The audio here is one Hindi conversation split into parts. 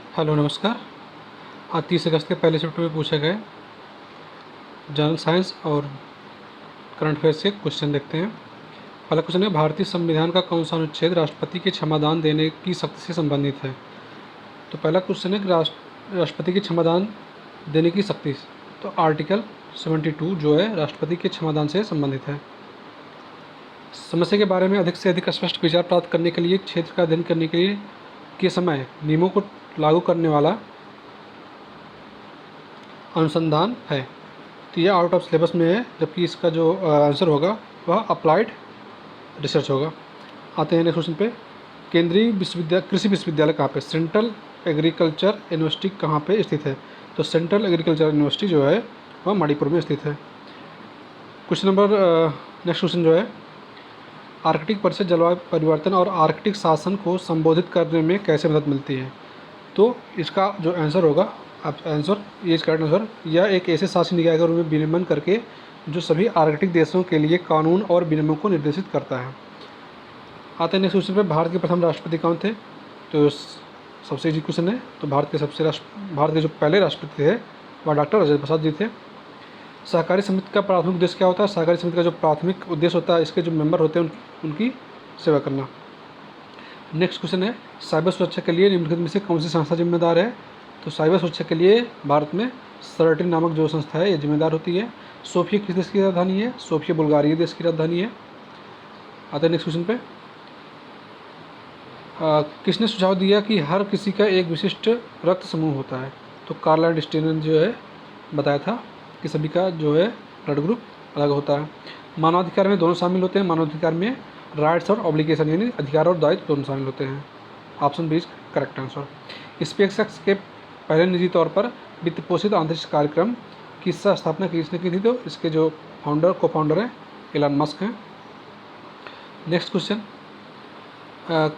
हेलो नमस्कार। आज 30 अगस्त के पहले शिफ्ट में पूछे गए जनरल साइंस और करंट अफेयर्स के क्वेश्चन देखते हैं। पहला क्वेश्चन है, भारतीय संविधान का कौन सा अनुच्छेद राष्ट्रपति के क्षमादान देने की शक्ति से संबंधित है? तो पहला क्वेश्चन है कि राष्ट्रपति की क्षमादान देने की शक्ति, तो आर्टिकल 72 जो है राष्ट्रपति के क्षमादान से संबंधित है। समस्या के बारे में अधिक से अधिक स्पष्ट विचार प्राप्त करने के लिए क्षेत्र का अध्ययन करने के लिए के समय नियमों को लागू करने वाला अनुसंधान है। तो यह आउट ऑफ सिलेबस में है, जबकि इसका जो आंसर होगा वह अप्लाइड रिसर्च होगा। आते हैं नेक्स्ट क्वेश्चन पे। केंद्रीय विश्वविद्यालय कृषि विश्वविद्यालय कहाँ पे, सेंट्रल एग्रीकल्चर यूनिवर्सिटी कहाँ पे स्थित है? तो सेंट्रल एग्रीकल्चर यूनिवर्सिटी जो है वह मणिपुर में स्थित है। क्वेश्चन नंबर नेक्स्ट क्वेश्चन जो है, आर्कटिक परिषद जलवायु परिवर्तन और आर्कटिक शासन को संबोधित करने में कैसे मदद मिलती है? तो इसका जो आंसर होगा, आंसर ये करेक्ट आंसर, यह एक ऐसे शासन निकाय के रूप में विनियमन करके जो सभी आर्कटिक देशों के लिए कानून और विनियमों को निर्देशित करता है। आते हैं नेक्स्ट क्वेश्चन पे, भारत के प्रथम राष्ट्रपति कौन थे? तो सबसे इजी क्वेश्चन है। तो भारत के जो पहले राष्ट्रपति थे वह डॉक्टर राजेंद्र प्रसाद जी थे। सहकारी समिति का प्राथमिक उद्देश्य क्या होता है? सहकारी समिति का जो प्राथमिक उद्देश्य होता है, इसके जो मेंबर होते हैं उनकी सेवा करना। नेक्स्ट क्वेश्चन है, साइबर सुरक्षा के लिए निम्नलिखित में से कौन सी संस्था जिम्मेदार है? तो साइबर सुरक्षा के लिए भारत में सर्टिन नामक जो संस्था है ये जिम्मेदार होती है। सोफिया किस देश की राजधानी है? सोफिया बुल्गारिया देश की राजधानी है। आते हैं नेक्स्ट क्वेश्चन पे, किसने सुझाव दिया कि हर किसी का एक विशिष्ट रक्त समूह होता है? तो कार्ल एंड स्टीनर ने जो है बताया था कि सभी का जो है ब्लड ग्रुप अलग होता है। मानवाधिकार में दोनों शामिल होते हैं। मानवाधिकार में राइट्स और ऑब्लिगेशन यानी अधिकार और दायित्व दोनों शामिल होते हैं। Option B is correct answer. SpaceX के पहले निजी तौर पर वित्त पोषित अंतरिक्ष कार्यक्रम की स्थापना किसने की थी? तो इसके जो को फाउंडर हैं एलन मस्क हैं। नेक्स्ट क्वेश्चन,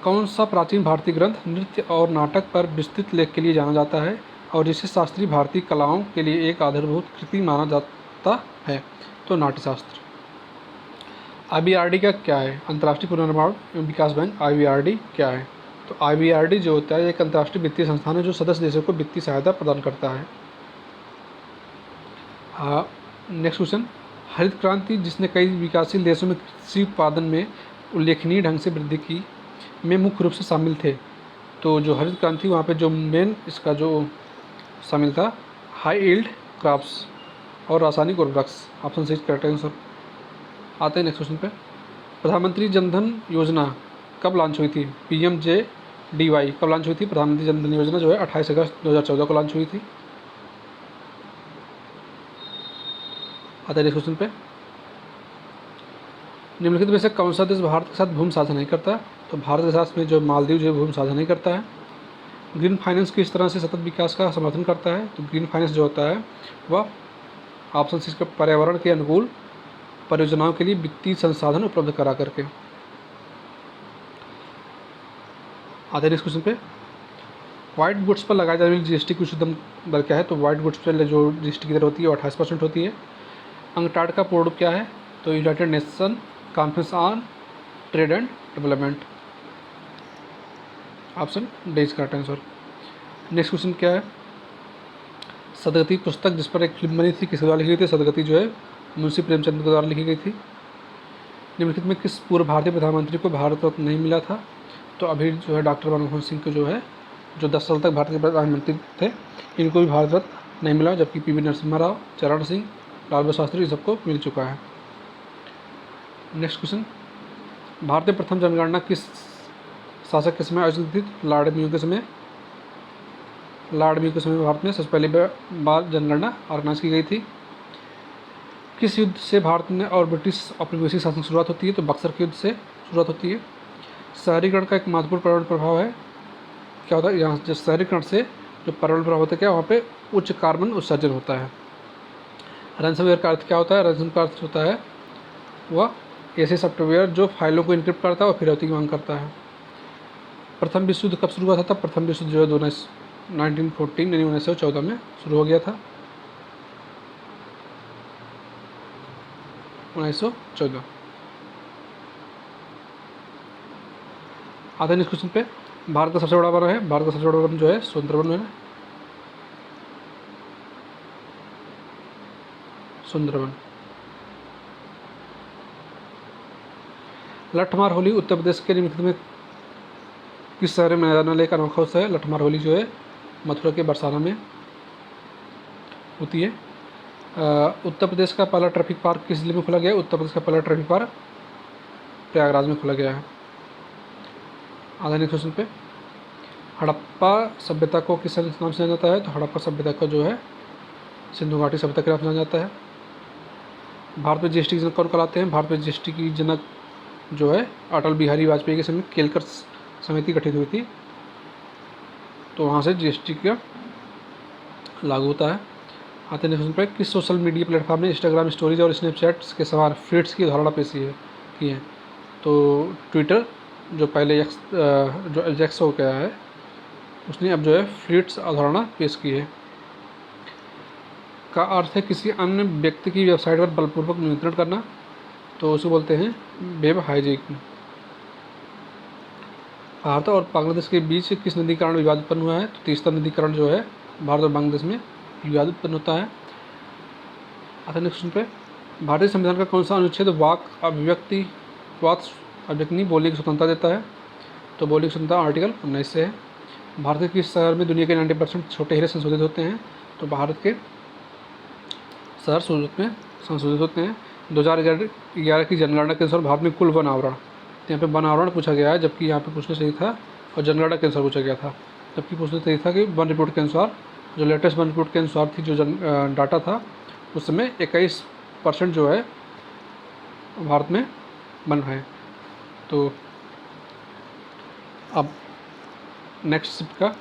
कौन सा प्राचीन भारतीय ग्रंथ नृत्य और नाटक पर विस्तृत लेख के लिए जाना जाता है और जिसे शास्त्रीय भारतीय कलाओं के लिए एक आधारभूत कृति माना जाता है? तो नाट्यशास्त्र। IBRD का क्या है? अंतर्राष्ट्रीय पुनर्निर्माण विकास बैंक। IBRD क्या है? तो IBRD जो होता है एक अंतर्राष्ट्रीय वित्तीय संस्थान है जो सदस्य देशों को वित्तीय सहायता प्रदान करता है। नेक्स्ट क्वेश्चन, हरित क्रांति जिसने कई विकासशील देशों में कृषि उत्पादन में उल्लेखनीय ढंग से वृद्धि की में मुख्य रूप से शामिल थे। तो जो हरित क्रांति वहाँ पे जो मेन इसका जो शामिल था, हाई यील्ड क्रॉप्स और रासायनिक उर्वरक्स। Option C correct answer. आते हैं नेक्स्ट क्वेश्चन पे, प्रधानमंत्री जनधन योजना कब लॉन्च हुई थी? PMJDY कब लॉन्च हुई थी? प्रधानमंत्री जनधन योजना जो है 28 अगस्त 2014 को लॉन्च हुई थी। आते हैं नेक्स्ट क्वेश्चन पे, निम्नलिखित में से कौन सा देश भारत के साथ भूमि साझा नहीं करता? तो भारत के साथ में जो मालदीव जो भूमि साझा नहीं करता है। ग्रीन फाइनेंस किस तरह से सतत विकास का समर्थन करता है? तो ग्रीन फाइनेंस जो होता है वह ऑप्शन सी इसका पर्यावरण के अनुकूल परियोजनाओं के लिए वित्तीय संसाधन उपलब्ध करा करके। आते हैं नेक्स्ट क्वेश्चन पे, व्हाइट गुड्स पर लगाई जाने वाली GST की उच्चतम दर क्या है? तो व्हाइट गुड्स पर जो GST की दर होती है वो 28% होती है। अंटार्कटिका पोर्ट क्या है? तो United nation conference on trade and development. Option D is correct answer. Next question क्या है, सदगति पुस्तक जिस पर एक फिल्म बनी थी किसके द्वारा लिखी गई थी? सदगति जो है मुंशी प्रेमचंद के द्वारा लिखी गई थी। निम्नलिखित में किस पूर्व भारतीय प्रधानमंत्री को भारत रत्न नहीं मिला था? तो अभी जो है डॉक्टर मनमोहन सिंह को जो है जो 10 साल तक भारत के प्रधानमंत्री थे इनको भी भारत रत्न नहीं मिला, जबकि PV नरसिम्हा राव, चरण सिंह, लाल बहादुर शास्त्री सबको मिल चुका है। नेक्स्ट क्वेश्चन, भारत में प्रथम जनगणना किस शासक के समय आयोजित थी? लॉर्ड मेयो के समय। लॉर्ड मेयो के समय भारत में सबसे पहली बार जनगणना ऑर्गेनाइज की गई थी। किस युद्ध से भारत में और ब्रिटिश औपनिवेशिक शासन की शुरुआत होती है? तो बक्सर के युद्ध से शुरुआत होती है। शहरीकरण का एक महत्वपूर्ण पर्यावरण प्रभाव है, क्या होता है यहाँ जो शहरीकरण से जो पर्यावरण प्रभाव होता है क्या, वहाँ पे उच्च कार्बन उत्सर्जन होता है। रैंसमवेयर का अर्थ क्या होता है? रैंसम का अर्थ होता है वह ऐसे सॉफ्टवेयर जो फाइलों को इनक्रिप्ट करता है और फिरौती की मांग करता है। प्रथम विश्व युद्ध कब शुरू हुआ था? प्रथम विश्व युद्ध जो है 1914 यानी 1914 में शुरू हो गया था। 1914। आते हैं नेक्स्ट क्वेश्चन पे, भारत का सबसे बड़ा वन है, भारत का सबसे बड़ा वन जो है सुंदरवन है, सुंदरवन। लठमार होली उत्तर प्रदेश के निम्नलिखित में किस शहर में मनाया जाने वाला एक अनोखा उत्सव है? लठमार होली जो है मथुरा के बरसाना में होती है। उत्तर प्रदेश का पहला ट्रैफिक पार्क किस जिले में खोला गया है? उत्तर प्रदेश का पहला ट्रैफिक पार्क प्रयागराज में खोला गया है। आधुनिक क्वेश्चन पे, हड़प्पा सभ्यता को किस नाम से जाना जाता है? तो हड़प्पा सभ्यता को जो है सिंधु घाटी सभ्यता के नाम से जाना जाता है। भारत में जीएसटी के जनक कौन कहलाते हैं? भारत में जीएसटी की जनक जो है अटल बिहारी वाजपेयी के समय केलकर समिति गठित हुई थी, तो वहाँ से जीएसटी का लागू होता है। आते हैं क्वेश्चन पर, किस सोशल मीडिया प्लेटफॉर्म ने इंस्टाग्राम स्टोरीज और स्नैपचैट के समान फीड्स की अवधारणा पेश की है? तो ट्विटर जो पहले जो एक्स हो गया है, उसने अब जो है फीड्स अवधारणा पेश की है। का अर्थ है किसी अन्य व्यक्ति की वेबसाइट पर बलपूर्वक नियंत्रण करना, तो उसे बोलते हैं वेब हाइजैकिंग। भारत और बांग्लादेश के बीच किस नदी के कारण विवाद उत्पन्न हुआ है? तो तीस्ता नदी के कारण जो है भारत और बांग्लादेश में विवाद उत्पन्न होता है। आते हैं क्वेश्चन पे, भारतीय संविधान का कौन सा अनुच्छेद वाक अभिव्यक्ति नहीं बोलने की स्वतंत्रता देता है? तो बोलने की स्वतंत्रता आर्टिकल 19 से है। भारत के किस शहर में दुनिया के 90% छोटे हीरे संशोधित होते हैं? तो भारत के शहर सूरत में संशोधित होते हैं। 2011 की जनगणना के अनुसार भारत में कुल वन आवरण, यहाँ पे वन आवरण पूछा गया है, जबकि यहाँ पे पूछना चाहिए था और जनगणना के अनुसार पूछा गया था, जबकि पूछना चाहिए था कि वन रिपोर्ट के अनुसार, जो लेटेस्ट वन रिपोर्ट के अनुसार थी जो डाटा था, उस समय 21% जो है भारत में वन है। तो अब नेक्स्ट शिफ्ट का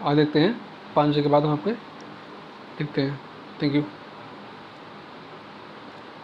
आज देखते हैं, 5 बजे के बाद वहाँ पे देखते हैं। Thank you.